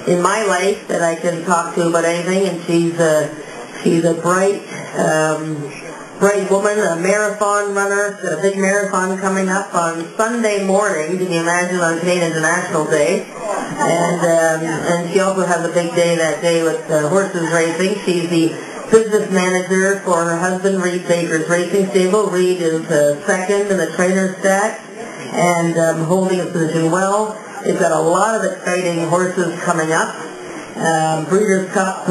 in my life that I can talk to about anything, and she's a bright woman, a marathon runner. She's got a big marathon coming up on Sunday morning. Can you imagine, on Canadian International Day? And she also has a big day that day with horses racing. She's the business manager for her husband, Reade Baker's racing stable. Reade is second in the trainer stats and holding his position well. They've got a lot of exciting horses coming up. Breeders' Cup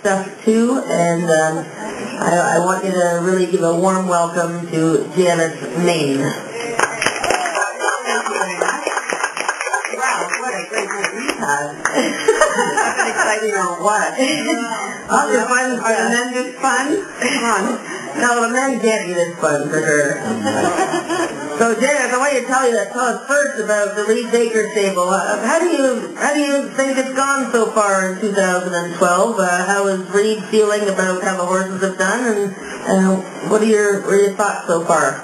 stuff too, and I want you to really give a warm welcome to Janis Maine. Wow, what a great night we've had. Exciting or what? Oh, the fun. Are the men this fun? Come on. No, the men can't be this fun for sure. So, Janis, I want you to tell us first about the Reade Baker stable. How do you think it's gone so far in 2012? How is Reade feeling about how the horses have done, and what are your thoughts so far?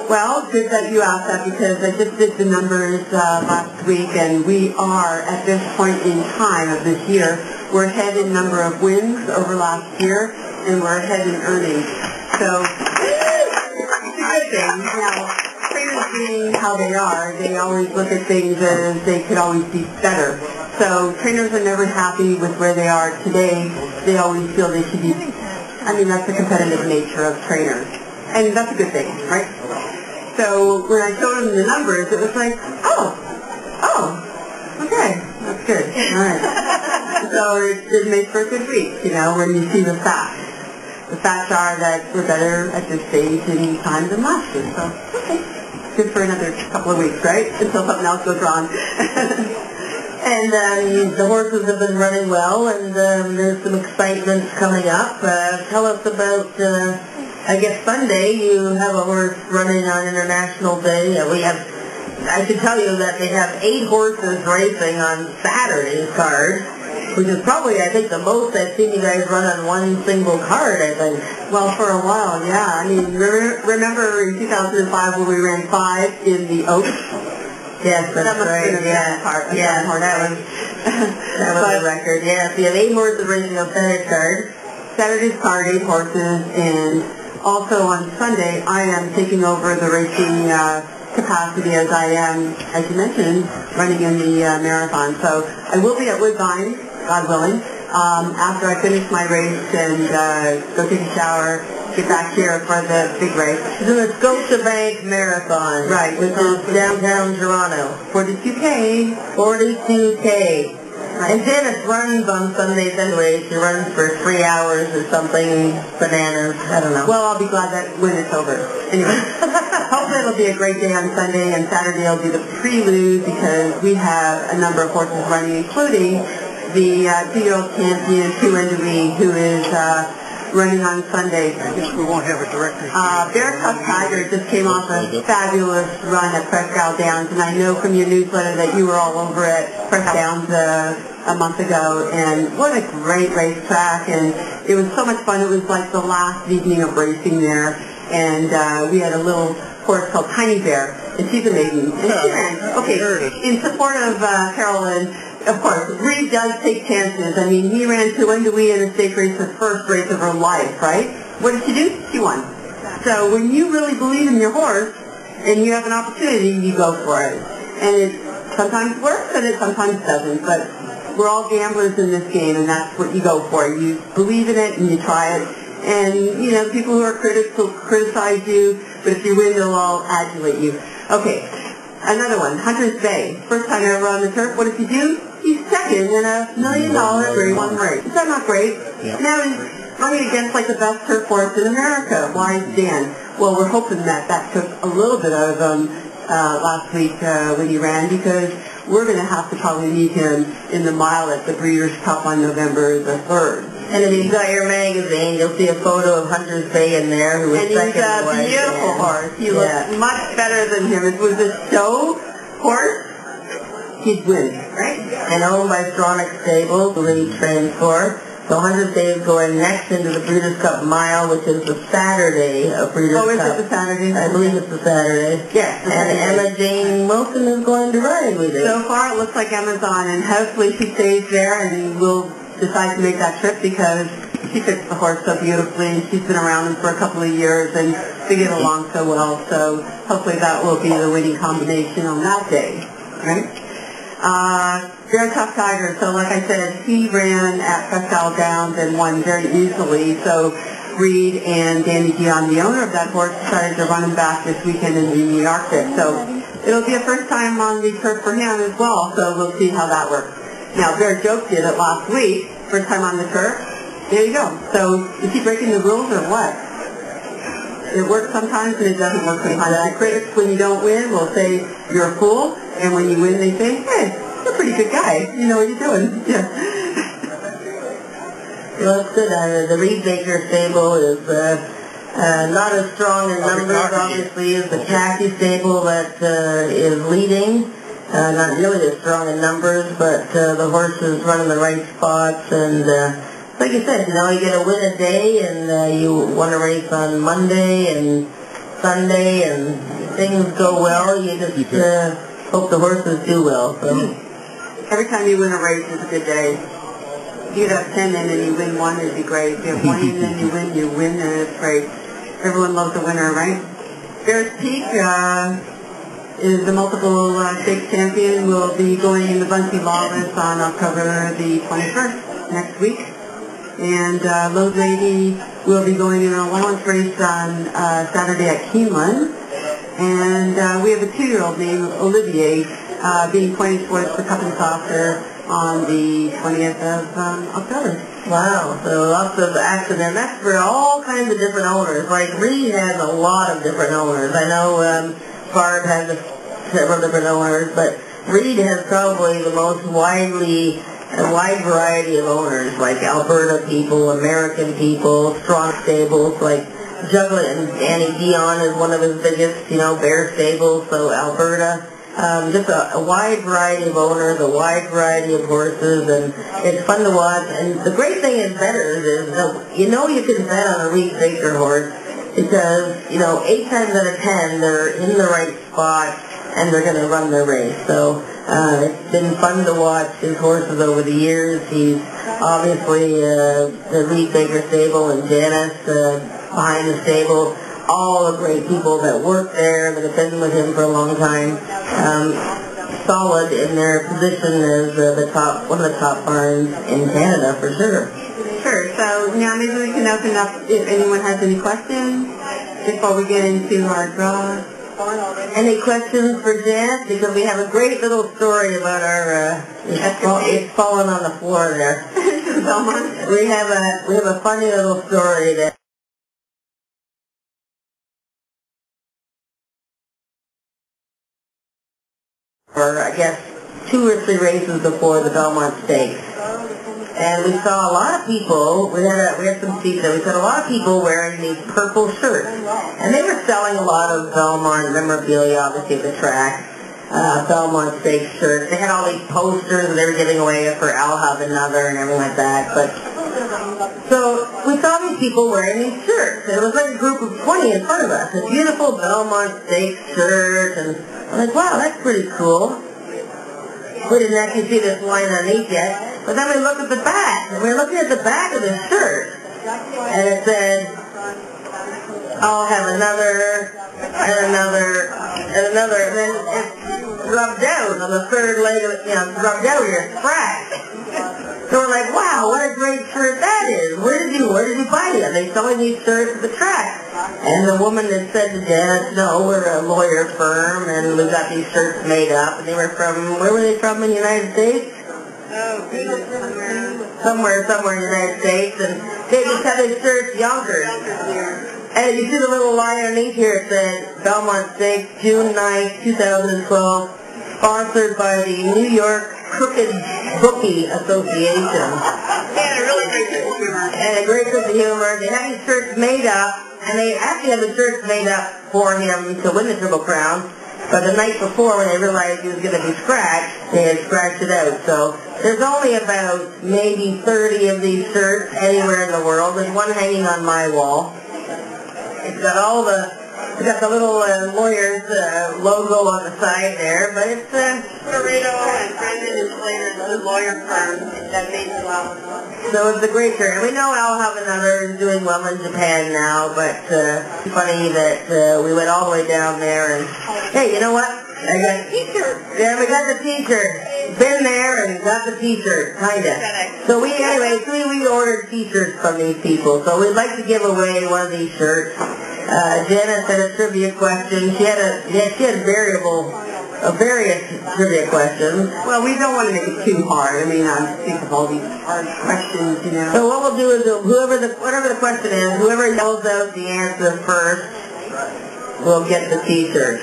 Well, good that you asked that, because I just did the numbers last week, and we are, at this point in time of this year, we're ahead in number of wins over last year, and we're ahead in earnings. So, it's a good thing. Now, trainers being how they are, they always look at things as they could always be better. So, trainers are never happy with where they are today. They always feel they should be, that's the competitive nature of trainers. And that's a good thing, right? So when I showed them the numbers, it was like, oh, okay, that's good, all right. So it makes for a good week, when you see the facts. The facts are that we're better at this stage in time than last year. So, okay, good for another couple of weeks, right? Until something else goes wrong. And the horses have been running well, and there's some excitement coming up. Tell us about, I guess Sunday you have a horse running on International Day. I should tell you that they have 8 horses racing on Saturday's card, which is probably, I think, the most I've seen you guys run on one single card, I think. Well, for a while, yeah. Remember in 2005 when we ran 5 in the Oaks? Yes, that's right. That was the record. Yeah, so you have 8 horses racing on Saturday's card. Saturday's card, 8 horses, and also on Sunday, I am taking over the racing capacity as I am, as you mentioned, running in the marathon. So I will be at Woodbine, God willing, after I finish my race and go take a shower, get back here for the big race. It's in the Scotiabank Marathon. Right. Which is downtown Toronto. 42K. 42K. And Janis runs on Sundays anyway. She runs for 3 hours or something, bananas, I don't know. Well, I'll be glad that when it's over. Anyway, hopefully it'll be a great day on Sunday, and Saturday will be the prelude, because we have a number of horses running, including the 2-year-old champion, Manager-Reade, who is running on Sunday. I guess we won't have a director. Bear Cup Tiger just came off a fabulous run at Presque Downs, and I know from your newsletter that you were all over at Presque Downs a month ago, and what a great racetrack, and it was so much fun. It was like the last evening of racing there, and we had a little horse called Tiny Bear, and she's a maiden. And she ran, in support of Carolyn. Of course, Reade does take chances. He ran to Wendowi in a stake race, the first race of her life, right? What did she do? She won. So when you really believe in your horse and you have an opportunity, you go for it. And it sometimes works and it sometimes doesn't. But we're all gamblers in this game, and that's what you go for. You believe in it and you try it. And, people who are critics will criticize you, but if you win, they'll all adulate you. Okay, another one, Hunter's Bay. First time ever on the turf. What does he do? He's second in a $1 million Grade 1 race. Is that not great? Yeah. Now he's running against like the best turf horse in America. Why Dan? Well, we're hoping that took a little bit out of him last week when he ran, because we're going to have to probably meet him in the mile at the Breeders' Cup on November the 3rd. And if you've got your magazine, you'll see a photo of Hunter's Bay in there, who was second. And he's a beautiful horse. He looks much better than him. If it was a show horse, he'd win, right? And owned by Stronach Stable, who he trains for. The 100th day is going next into the Breeders' Cup Mile, which is the Saturday of Breeders' Cup. Oh, is it the Saturday? I believe it's the Saturday. Yes. And Emma Jane Wilson is going to ride with it. So far, it looks like Emma's on, and hopefully she stays there, and we'll decide to make that trip because she fits the horse so beautifully. She's been around him for a couple of years, and they get along so well. So hopefully that will be the winning combination on that day, right? Very tough tiger. So like I said, he ran at Presque Downs and won very easily. So Reade and Danny Dion, the owner of that horse, decided to run him back this weekend in the Arctic. So it'll be a first time on the turf for him as well. So we'll see how that works. Now, Bear Joke did it last week, first time on the turf. There you go. So is he breaking the rules or what? It works sometimes and it doesn't work sometimes. The critics, when you don't win, will say you're a fool, and when you win, they say, hey, you're a pretty good guy. You know what you're doing. Yeah. Well, it's good. The Reade Baker stable is not as strong in numbers, obviously, as the Khaki stable that is leading. Not nearly as strong in numbers, but the horse is running the right spots, and like you said, you know, you get a win a day, and you won a race on Monday and Sunday, and things go well. You just hope the horses do well. So every time you win a race, it's a good day. If you have 10 in and you win one, it'd be great. If you have 1 in and you win, then it's great. Everyone loves a winner, right? Bears Peak is the multiple stakes champion. Will be going in the Bunty Lawless on October the 21st, next week. And Load Lady will be going in an allowance race on Saturday at Keeneland. And we have a 2-year-old named Olivier being pointed towards the Cup and Saucer on the 20th of October. Wow, so lots of action, and that's for all kinds of different owners. Like Reade has a lot of different owners. I know Barb has several different owners, but Reade has probably the most wide variety of owners, like Alberta people, American people, strong stables, like Juggler and Danny Dion is one of his biggest, Bear stables, so Alberta. Just a wide variety of owners, a wide variety of horses, and it's fun to watch. And the great thing is bettors is that you can bet on a Reade Baker horse because, 8 times out of 10 they're in the right spot and they're going to run their race. So it's been fun to watch his horses over the years. He's obviously the Reade Baker stable and Janis behind the stable. All the great people that work there, that have been with him for a long time, solid in their position as one of the top barns in Canada for sure. Sure. So now maybe we can open up if anyone has any questions before we get into our draw. Any questions for Janis? Because we have a great little story about our. It's fallen on the floor there. We have a funny little story that. For, I guess, 2 or 3 races before the Belmont Stakes. And we saw a lot of people, we had some seats there, we saw a lot of people wearing these purple shirts. And they were selling a lot of Belmont memorabilia, obviously, at the track. Belmont Stakes shirts. They had all these posters that they were giving away for I'll Have Another and everything like that. But so we saw these people wearing these shirts. It was like a group of 20 in front of us. A beautiful Belmont Stakes shirt, and I'm like, wow, that's pretty cool. We didn't actually see this line underneath yet, but then we looked at the back, and we were looking at the back of the shirt, and it said, I'll have another, and another, and another, and then it rubbed out on the third leg of it, rubbed out here, cracked. So we're like, wow, what a great shirt that is. Where did you buy it? Are they selling these shirts at the track? And the woman had said to Janis, no, we're a lawyer firm, and we got these shirts made up. And they were from, where were they from in the United States? Oh, goodness. Somewhere in the United States. And they just had these shirts, Yonkers. And you see the little line underneath here, it said, Belmont Stakes, June 9th, 2012, sponsored by the New York Crooked Bookie Association. And a really great sense of humor. And a great sense of humor. They have these shirts made up, and they actually have the shirts made up for him to win the Triple Crown. But the night before, when they realized he was going to be scratched, they had scratched it out. So there's only about maybe 30 of these shirts anywhere in the world. There's one hanging on my wall. It's got all it's got the little lawyer's logo on the side there, but it's Burrito and Brendan and Slater, the lawyer firm that made the well. So it's a great shirt. And we know Al Havanother is doing well in Japan now, but it's funny that we went all the way down there and, hey, you know what? I got T-shirt. Yeah, we got the T-shirt. Been there and got the T-shirt, kinda. So we ordered T-shirts from these people. So we'd like to give away one of these shirts. Janis had a trivia question. She had various trivia questions. Well, we don't want to make it too hard. I mean, I think of all these hard questions, you know. So what we'll do is whatever the question is, whoever yells out the answer first will get the T-shirt.